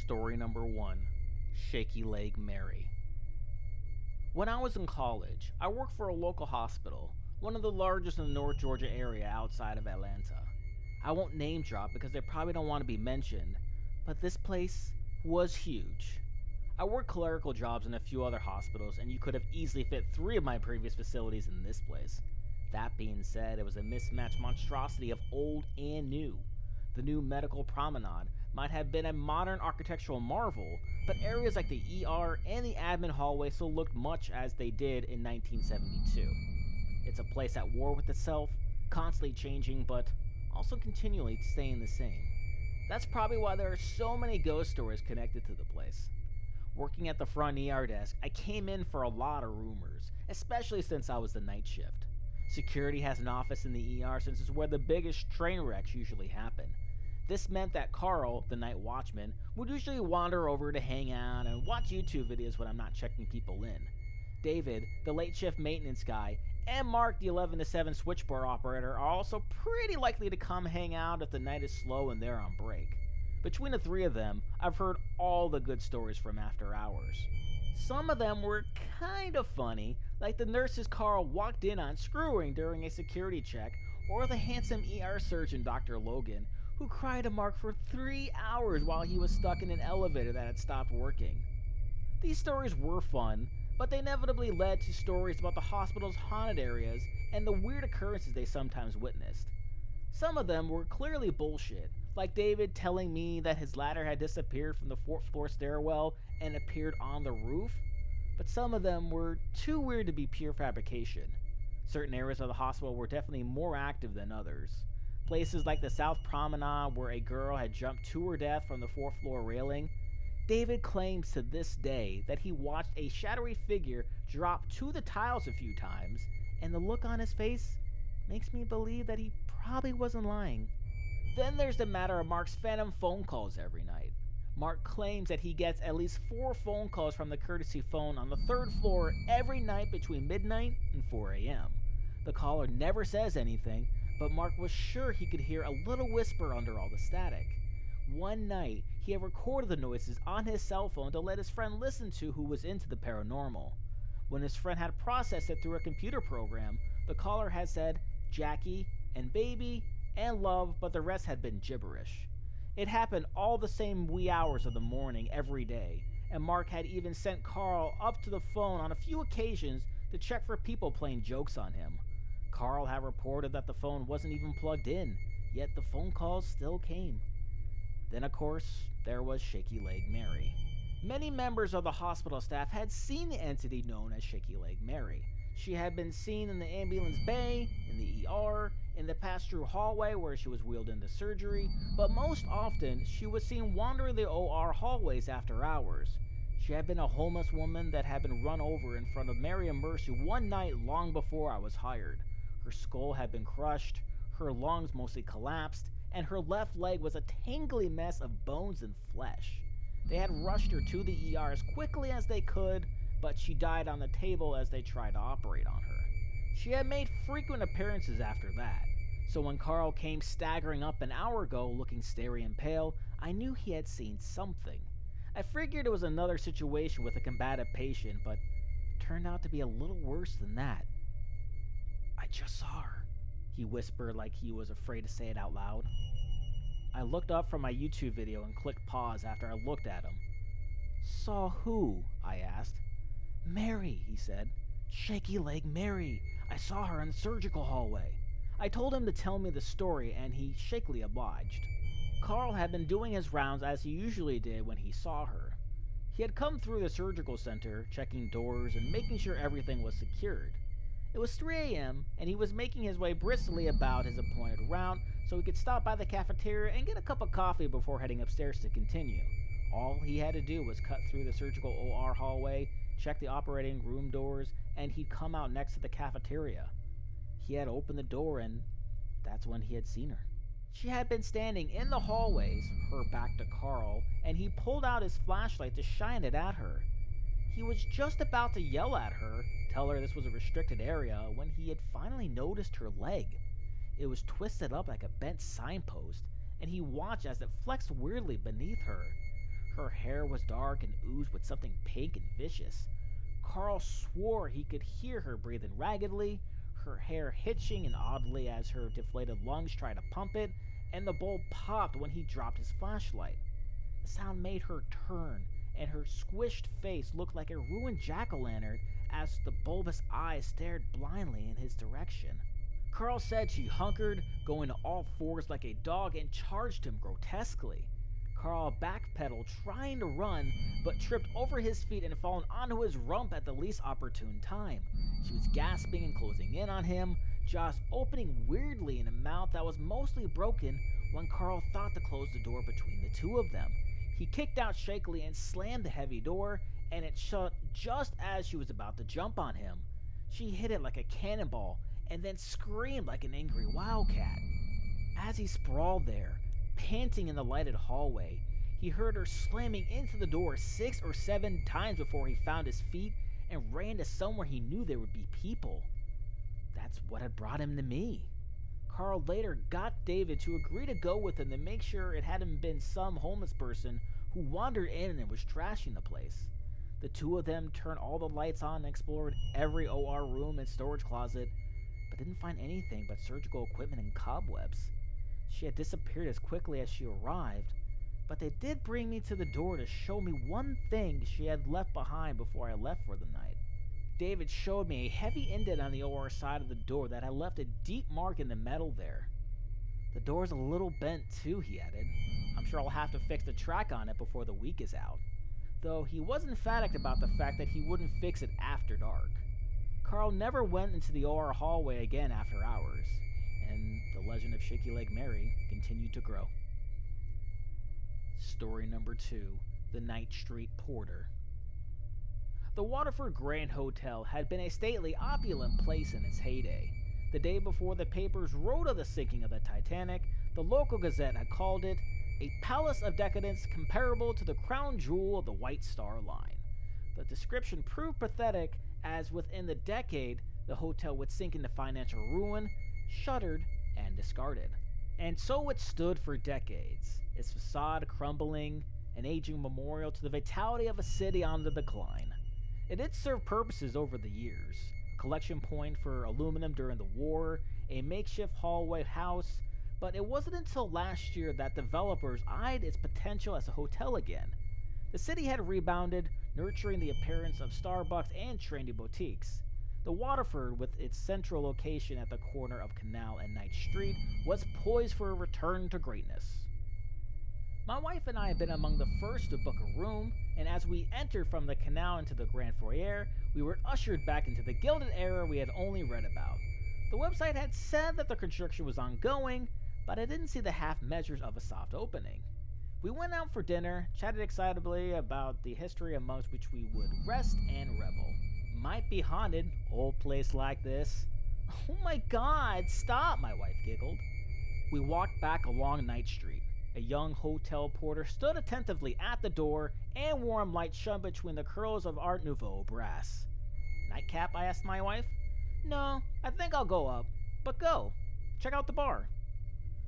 Story number 1, Shaky Leg Mary. When I was in college, I worked for a local hospital, one of the largest in the North Georgia area outside of Atlanta. I won't name drop because they probably don't want to be mentioned, but this place was huge. I worked clerical jobs in a few other hospitals, and you could have easily fit 3 of my previous facilities in this place. That being said, it was a mismatched monstrosity of old and new. The new medical promenade might have been a modern architectural marvel, but areas like the ER and the admin hallway still looked much as they did in 1972. It's a place at war with itself, constantly changing, but also continually staying the same. That's probably why there are so many ghost stories connected to the place. Working at the front ER desk, I came in for a lot of rumors, especially since I was the night shift. Security has an office in the ER since it's where the biggest train wrecks usually happen. This meant that Carl, the night watchman, would usually wander over to hang out and watch YouTube videos when I'm not checking people in. David, the late shift maintenance guy, and Mark, the 11 to 7 switchboard operator, are also pretty likely to come hang out if the night is slow and they're on break. Between the 3 of them, I've heard all the good stories from after hours. Some of them were kind of funny, like the nurses Carl walked in on screwing during a security check, or the handsome ER surgeon Dr. Logan, who cried to Mark for 3 hours while he was stuck in an elevator that had stopped working. These stories were fun, but they inevitably led to stories about the hospital's haunted areas and the weird occurrences they sometimes witnessed. Some of them were clearly bullshit, like David telling me that his ladder had disappeared from the 4th floor stairwell and appeared on the roof, but some of them were too weird to be pure fabrication. Certain areas of the hospital were definitely more active than others. Places like the South Promenade, where a girl had jumped to her death from the 4th floor railing. David claims to this day that he watched a shadowy figure drop to the tiles a few times, and the look on his face makes me believe that he probably wasn't lying. Then there's the matter of Mark's phantom phone calls every night. Mark claims that he gets at least 4 phone calls from the courtesy phone on the 3rd floor every night between midnight and 4 a.m. The caller never says anything, but Mark was sure he could hear a little whisper under all the static. One night, he had recorded the noises on his cell phone to let his friend listen to, who was into the paranormal. When his friend had processed it through a computer program, the caller had said Jackie and baby and love, but the rest had been gibberish. It happened all the same wee hours of the morning every day, and Mark had even sent Carl up to the phone on a few occasions to check for people playing jokes on him. Carl had reported that the phone wasn't even plugged in, yet the phone calls still came. Then, of course, there was Shaky Leg Mary. Many members of the hospital staff had seen the entity known as Shaky Leg Mary. She had been seen in the ambulance bay, in the ER, in the pass-through hallway where she was wheeled into surgery, but most often she was seen wandering the OR hallways after hours. She had been a homeless woman that had been run over in front of Mary and Mercy one night long before I was hired. Her skull had been crushed, her lungs mostly collapsed, and her left leg was a tangly mess of bones and flesh. They had rushed her to the ER as quickly as they could, but she died on the table as they tried to operate on her. She had made frequent appearances after that, so when Carl came staggering up an hour ago looking starry and pale, I knew he had seen something. I figured it was another situation with a combative patient, but it turned out to be a little worse than that. "I just saw her," he whispered like he was afraid to say it out loud. I looked up from my YouTube video and clicked pause after I looked at him. "Saw who?" I asked. "Mary," he said. "Shaky Leg Mary. I saw her in the surgical hallway." I told him to tell me the story, and he shakily obliged. Carl had been doing his rounds as he usually did when he saw her. He had come through the surgical center, checking doors and making sure everything was secured. It was 3 a.m., and he was making his way briskly about his appointed route so he could stop by the cafeteria and get a cup of coffee before heading upstairs to continue. All he had to do was cut through the surgical OR hallway, check the operating room doors, and he'd come out next to the cafeteria. He had opened the door, and that's when he had seen her. She had been standing in the hallways, her back to Carl, and he pulled out his flashlight to shine it at her. He was just about to yell at her, tell her this was a restricted area, when he had finally noticed her leg. It was twisted up like a bent signpost, and he watched as it flexed weirdly beneath her. Her hair was dark and oozed with something pink and vicious. Carl swore he could hear her breathing raggedly, her hair hitching and oddly as her deflated lungs tried to pump it, and the bulb popped when he dropped his flashlight. The sound made her turn, and her squished face looked like a ruined jack-o'-lantern as the bulbous eyes stared blindly in his direction. Carl said she hunkered, going to all fours like a dog, and charged him grotesquely. Carl backpedaled, trying to run, but tripped over his feet and fallen onto his rump at the least opportune time. She was gasping and closing in on him, jaws opening weirdly in a mouth that was mostly broken when Carl thought to close the door between the two of them. He kicked out shakily and slammed the heavy door, and it shut just as she was about to jump on him. She hit it like a cannonball, and then screamed like an angry wildcat. As he sprawled there, panting in the lighted hallway, he heard her slamming into the door 6 or 7 times before he found his feet and ran to somewhere he knew there would be people. That's what had brought him to me. Carl later got David to agree to go with him to make sure it hadn't been some homeless person who wandered in and was trashing the place. The two of them turned all the lights on and explored every OR room and storage closet, but didn't find anything but surgical equipment and cobwebs. She had disappeared as quickly as she arrived, but they did bring me to the door to show me one thing she had left behind before I left for the night. David showed me a heavy indent on the OR side of the door that had left a deep mark in the metal there. The door's a little bent too, he added. I'm sure I'll have to fix the track on it before the week is out. Though he was emphatic about the fact that he wouldn't fix it after dark. Carl never went into the OR hallway again after hours, and the legend of Shaky Leg Mary continued to grow. Story number 2, The Night Street Porter. The Waterford Grand Hotel had been a stately, opulent place in its heyday. The day before the papers wrote of the sinking of the Titanic, the local gazette had called it a palace of decadence comparable to the crown jewel of the White Star Line. The description proved pathetic, as within the decade, the hotel would sink into financial ruin, shuttered, and discarded. And so it stood for decades, its facade crumbling, an aging memorial to the vitality of a city on the decline. It did serve purposes over the years, a collection point for aluminum during the war, a makeshift hallway house, but it wasn't until last year that developers eyed its potential as a hotel again. The city had rebounded, nurturing the appearance of Starbucks and trendy boutiques. The Waterford, with its central location at the corner of Canal and Knight Street, was poised for a return to greatness. My wife and I had been among the first to book a room, and as we entered from the canal into the Grand Foyer, we were ushered back into the gilded era we had only read about. The website had said that the construction was ongoing, but I didn't see the half measures of a soft opening. We went out for dinner, chatted excitedly about the history amongst which we would rest and revel. Might be haunted, old place like this. Oh my god, stop, my wife giggled. We walked back along Knight Street. A young hotel porter stood attentively at the door, and warm light shone between the curls of Art Nouveau brass. Nightcap? I asked my wife. No, I think I'll go up. But go. Check out the bar.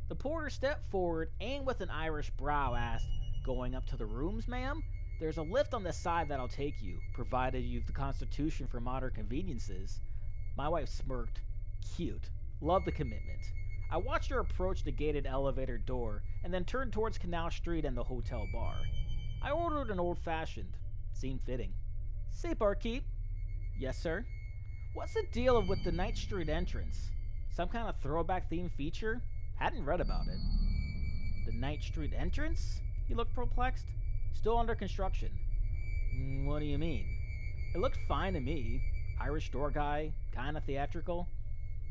The porter stepped forward and with an Irish brow asked, Going up to the rooms, ma'am? There's a lift on the side that'll take you, provided you've the constitution for modern conveniences. My wife smirked. Cute. Love the commitment. I watched her approach the gated elevator door and then turned towards Canal Street and the hotel bar. I ordered an old-fashioned. Seemed fitting. Say, barkeep. Yes, sir? What's the deal with the Knight Street entrance? Some kind of throwback theme feature? Hadn't read about it. The Knight Street entrance? He looked perplexed. Still under construction. What do you mean? It looked fine to me. Irish door guy, kinda theatrical.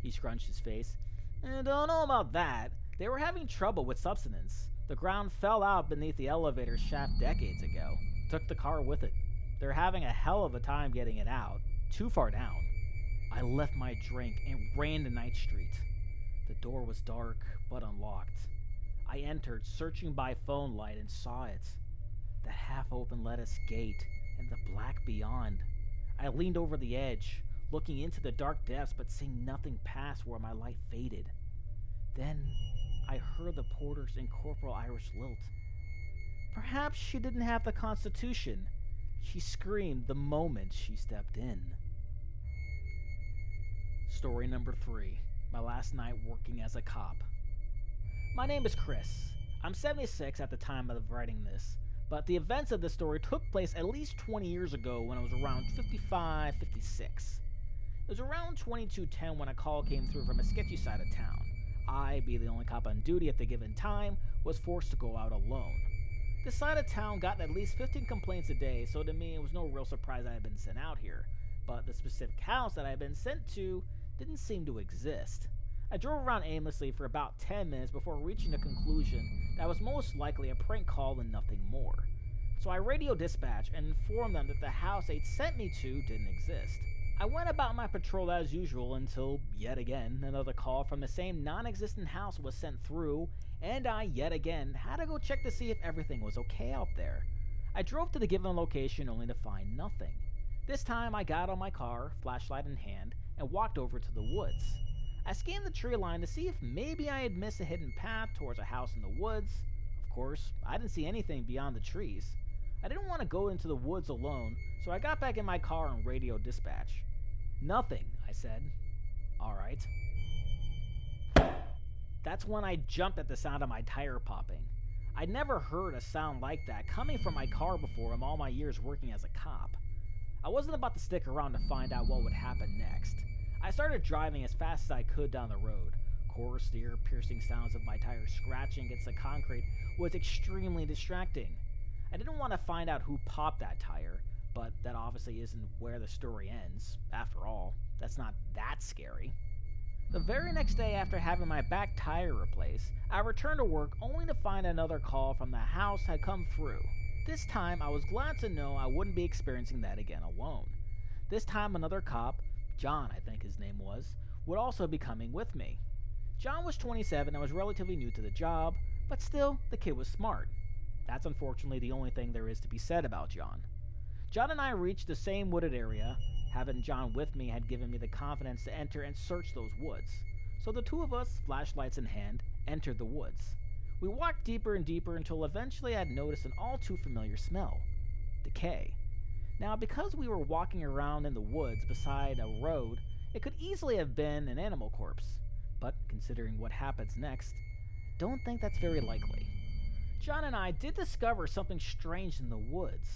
He scrunched his face. Don't know about that. They were having trouble with subsidence. The ground fell out beneath the elevator shaft decades ago. Took the car with it. They're having a hell of a time getting it out. Too far down. I left my drink and ran to Knight Street. The door was dark, but unlocked. I entered, searching by phone light, and saw it. The half-open lattice gate, and the black beyond. I leaned over the edge, looking into the dark depths, but seeing nothing past where my light faded. Then I heard the porter's incorporeal Irish lilt. Perhaps she didn't have the constitution. She screamed the moment she stepped in. Story number 3. My last night working as a cop. My name is Chris. I'm 76 at the time of writing this, but the events of this story took place at least 20 years ago when I was around 55, 56. It was around 22:10 when a call came through from a sketchy side of town. I, being the only cop on duty at the given time, was forced to go out alone. This side of town got at least 15 complaints a day, so to me it was no real surprise I had been sent out here. But the specific house that I had been sent to didn't seem to exist. I drove around aimlessly for about 10 minutes before reaching the conclusion that was most likely a prank call and nothing more. So I radioed dispatch and informed them that the house they'd sent me to didn't exist. I went about my patrol as usual until, yet again, another call from the same non-existent house was sent through, and I, yet again, had to go check to see if everything was okay out there. I drove to the given location only to find nothing. This time I got on my car, flashlight in hand, and walked over to the woods. I scanned the tree line to see if maybe I had missed a hidden path towards a house in the woods. Of course, I didn't see anything beyond the trees. I didn't want to go into the woods alone, so I got back in my car and radioed dispatch. Nothing, I said. Alright. That's when I jumped at the sound of my tire popping. I'd never heard a sound like that coming from my car before in all my years working as a cop. I wasn't about to stick around to find out what would happen next. I started driving as fast as I could down the road. Coarse, ear-piercing sounds of my tires scratching against the concrete was extremely distracting. I didn't want to find out who popped that tire, but that obviously isn't where the story ends. After all, that's not that scary. The very next day after having my back tire replaced, I returned to work only to find another call from the house had come through. This time, I was glad to know I wouldn't be experiencing that again alone. This time, another cop, John I think his name was, would also be coming with me. John was 27 and was relatively new to the job, but still, the kid was smart. That's unfortunately the only thing there is to be said about John. John and I reached the same wooded area. Having John with me had given me the confidence to enter and search those woods. So the two of us, flashlights in hand, entered the woods. We walked deeper and deeper until eventually I had noticed an all too familiar smell. Decay. Now, because we were walking around in the woods beside a road, it could easily have been an animal corpse. But considering what happens next, I don't think that's very likely. John and I did discover something strange in the woods.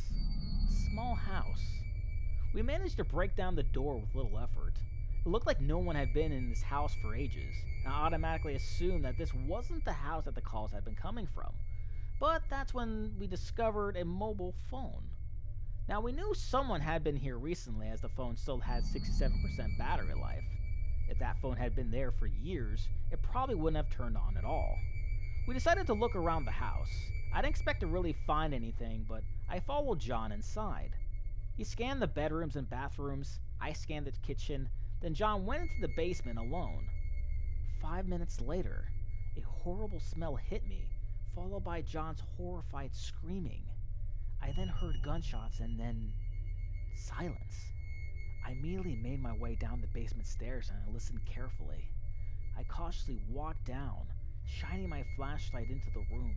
A small house. We managed to break down the door with little effort. It looked like no one had been in this house for ages, and I automatically assumed that this wasn't the house that the calls had been coming from. But that's when we discovered a mobile phone. Now, we knew someone had been here recently as the phone still had 67% battery life. If that phone had been there for years, it probably wouldn't have turned on at all. We decided to look around the house. I didn't expect to really find anything, but I followed John inside. He scanned the bedrooms and bathrooms, I scanned the kitchen, then John went into the basement alone. 5 minutes later, a horrible smell hit me, followed by John's horrified screaming. I then heard gunshots and then silence. I immediately made my way down the basement stairs and I listened carefully. I cautiously walked down, shining my flashlight into the room.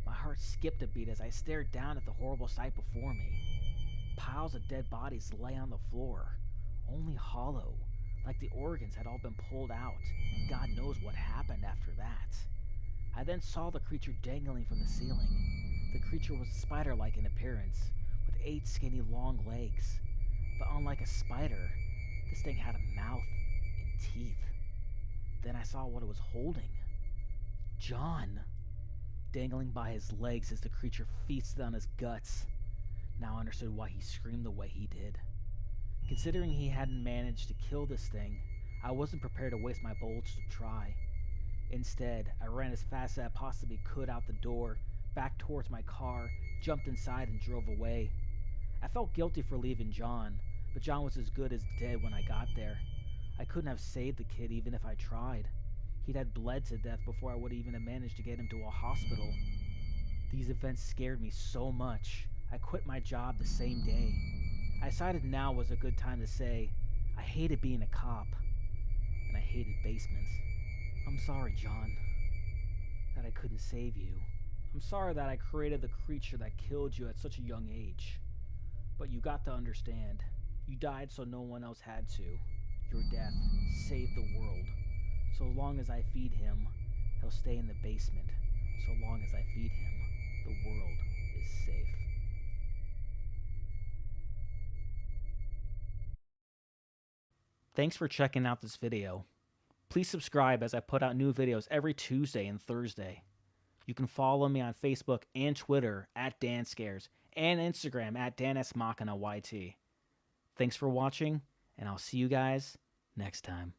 My heart skipped a beat as I stared down at the horrible sight before me. Piles of dead bodies lay on the floor, only hollow, like the organs had all been pulled out, and God knows what happened after that. I then saw the creature dangling from the ceiling. The creature was spider-like in appearance, with 8 skinny long legs. But unlike a spider, this thing had a mouth and teeth. Then I saw what it was holding. John, dangling by his legs as the creature feasted on his guts. Now I understood why he screamed the way he did. Considering he hadn't managed to kill this thing, I wasn't prepared to waste my bullets to try. Instead, I ran as fast as I possibly could out the door, back towards my car, jumped inside and drove away. I felt guilty for leaving John, but John was as good as dead when I got there. I couldn't have saved the kid even if I tried. He'd had bled to death before I would even have managed to get him to a hospital. These events scared me so much, I quit my job the same day. I decided now was a good time to say, I hated being a cop, and I hated basements. I'm sorry, John, that I couldn't save you. I'm sorry that I created the creature that killed you at such a young age. But you got to understand, you died so no one else had to. Your death saved the world. So long as I feed him, he'll stay in the basement. So long as I feed him, the world is safe. Thanks for checking out this video. Please subscribe as I put out new videos every Tuesday and Thursday. You can follow me on Facebook and Twitter at DanScares and Instagram at DanSMachinaYT. Thanks for watching, and I'll see you guys next time.